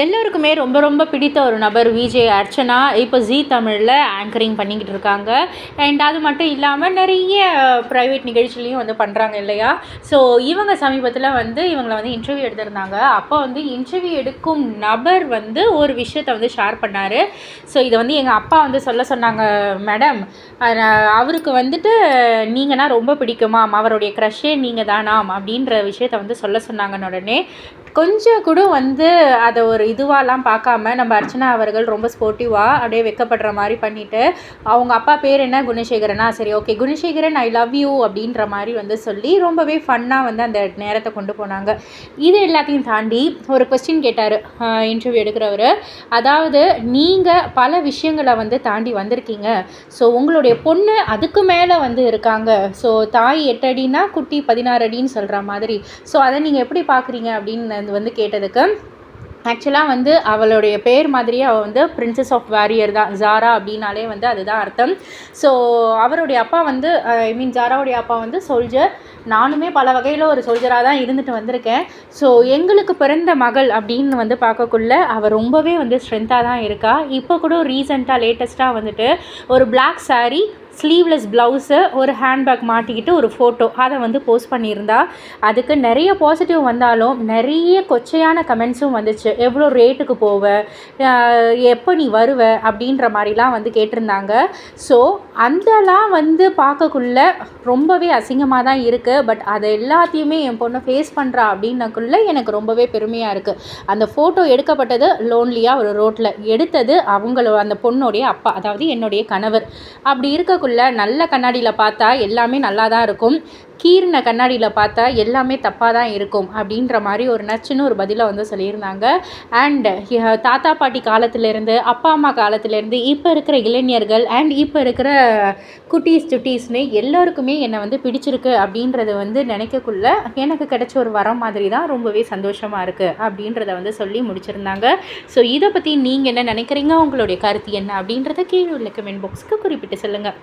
எல்லோருக்குமே ரொம்ப ரொம்ப பிடித்த ஒரு நபர் விஜே அர்ச்சனா. இப்போ ஜீ தமிழில் ஆங்கரிங் பண்ணிக்கிட்டு இருக்காங்க. அண்ட் அது மட்டும் இல்லாமல் நிறைய ப்ரைவேட் நிகழ்ச்சிலையும் வந்து பண்ணுறாங்க இல்லையா. ஸோ இவங்க சமீபத்தில் வந்து இவங்களை வந்து இன்டர்வியூ எடுத்திருந்தாங்க. அப்போ வந்து இன்டர்வியூ எடுக்கும் நபர் வந்து ஒரு விஷயத்தை வந்து ஷேர் பண்ணார். ஸோ இதை வந்து எங்கள் அப்பா வந்து சொல்ல சொன்னாங்க, மேடம் அவருக்கு வந்துட்டு நீங்கன்னா ரொம்ப பிடிக்குமாம், அவருடைய க்ரஷ்ஷே நீங்கள் தானாம் அப்படின்ற விஷயத்தை வந்து சொல்ல சொன்னாங்கன்னு உடனே கொஞ்சம் கூட வந்து அதை ஒரு இதுவாலாம் பார்க்காம நம்ம அர்ச்சனா அவர்கள் ரொம்ப ஸ்போர்ட்டிவாக அப்படியே வெக்கப்படுற மாதிரி பண்ணிவிட்டு, அவங்க அப்பா பேர் என்ன, குணசேகரனா, சரி okay Gunasekaran I love you அப்படின்ற மாதிரி வந்து சொல்லி ரொம்பவே ஃபன்னாக வந்து அந்த நேரத்தை கொண்டு போனாங்க. இது எல்லாத்தையும் தாண்டி ஒரு கொஸ்டின் கேட்டார் இன்டர்வியூ எடுக்கிறவர். அதாவது நீங்கள் பல விஷயங்களை வந்து தாண்டி வந்திருக்கீங்க. ஸோ உங்களுடைய பொண்ணு அதுக்கு மேலே வந்து இருக்காங்க. ஸோ தாய் 8 அடினா குட்டி 16 அடின்னு சொல்கிற மாதிரி. ஸோ அதை நீங்கள் எப்படி பார்க்குறீங்க அப்படின்னு வந்து கேட்டதுக்கு, ஆக்சுவலாக வந்து அவளுடைய பேர் மாதிரியே அவள் வந்து பிரின்சஸ் ஆஃப் வாரியர் தான். ஜாரா அப்படின்னாலே வந்து அதுதான் அர்த்தம். ஸோ அவருடைய அப்பா வந்து ஜாராவுடைய அப்பா வந்து சோல்ஜர். நானுமே பல வகையில் ஒரு சோல்ஜராக தான் இருந்துட்டு வந்திருக்கேன். ஸோ எங்களுக்கு பிறந்த மகள் அப்படின்னு வந்து பார்க்கக்குள்ள அவள் ரொம்பவே வந்து ஸ்ட்ரென்த்தாக தான் இருக்கா. இப்போ கூட ரீசெண்டாக லேட்டஸ்ட்டாக வந்துட்டு ஒரு பிளாக் சாரீ, ஸ்லீவ்லெஸ் ப்ளவுஸு, ஒரு ஹேண்ட்பேக் மாட்டிக்கிட்டு ஒரு ஃபோட்டோ அதை வந்து போஸ்ட் பண்ணியிருந்தா. அதுக்கு நிறைய பாசிட்டிவ் வந்தாலும் நிறைய கொச்சையான கமெண்ட்ஸும் வந்துச்சு. எவ்வளோ ரேட்டுக்கு போவ, எப்போ நீ வருவ அப்படின்ற மாதிரிலாம் வந்து கேட்டிருந்தாங்க. ஸோ அதெல்லாம் வந்து பார்க்கக்குள்ள ரொம்பவே அசிங்கமாக தான் இருக்குது. பட் அதை எல்லாத்தையுமே என் பொண்ணு ஃபேஸ் பண்ணுறா அப்படின்னக்குள்ளே எனக்கு ரொம்பவே பெருமையாக இருக்குது. அந்த ஃபோட்டோ எடுக்கப்பட்டது லோன்லியாக ஒரு ரோட்டில் எடுத்தது அந்த பொண்ணுடைய அப்பா, அதாவது என்னுடைய கணவர். அப்படி இருக்கக்குள்ள நல்ல கண்ணாடியில் பார்த்தா எல்லாமே நல்லா தான் இருக்கும், கீர்ன கண்ணாடியில் பார்த்தா எல்லாமே தப்பாக தான் இருக்கும் அப்படின்ற மாதிரி ஒரு நச்சுன்னு ஒரு பதிலை வந்து சொல்லியிருந்தாங்க. அண்ட் தாத்தா பாட்டி காலத்திலேருந்து, அப்பா அம்மா காலத்திலேருந்து, இப்போ இருக்கிற இளைஞர்கள் அண்ட் இப்போ இருக்கிற குட்டீஸ்னு எல்லோருக்குமே என்னை வந்து பிடிச்சிருக்கு அப்படின்றத வந்து நினைக்கக்குள்ள எனக்கு கிடைச்ச ஒரு வரம் மாதிரி தான் ரொம்பவே சந்தோஷமாக இருக்குது அப்படின்றத வந்து சொல்லி முடிச்சிருந்தாங்க. ஸோ இதை பற்றி நீங்கள் என்ன நினைக்கிறீங்க, உங்களுடைய கருத்து என்ன அப்படின்றத கீழே உள்ள கமெண்ட் பாக்ஸுக்கு குறிப்பிட்டு சொல்லுங்கள்.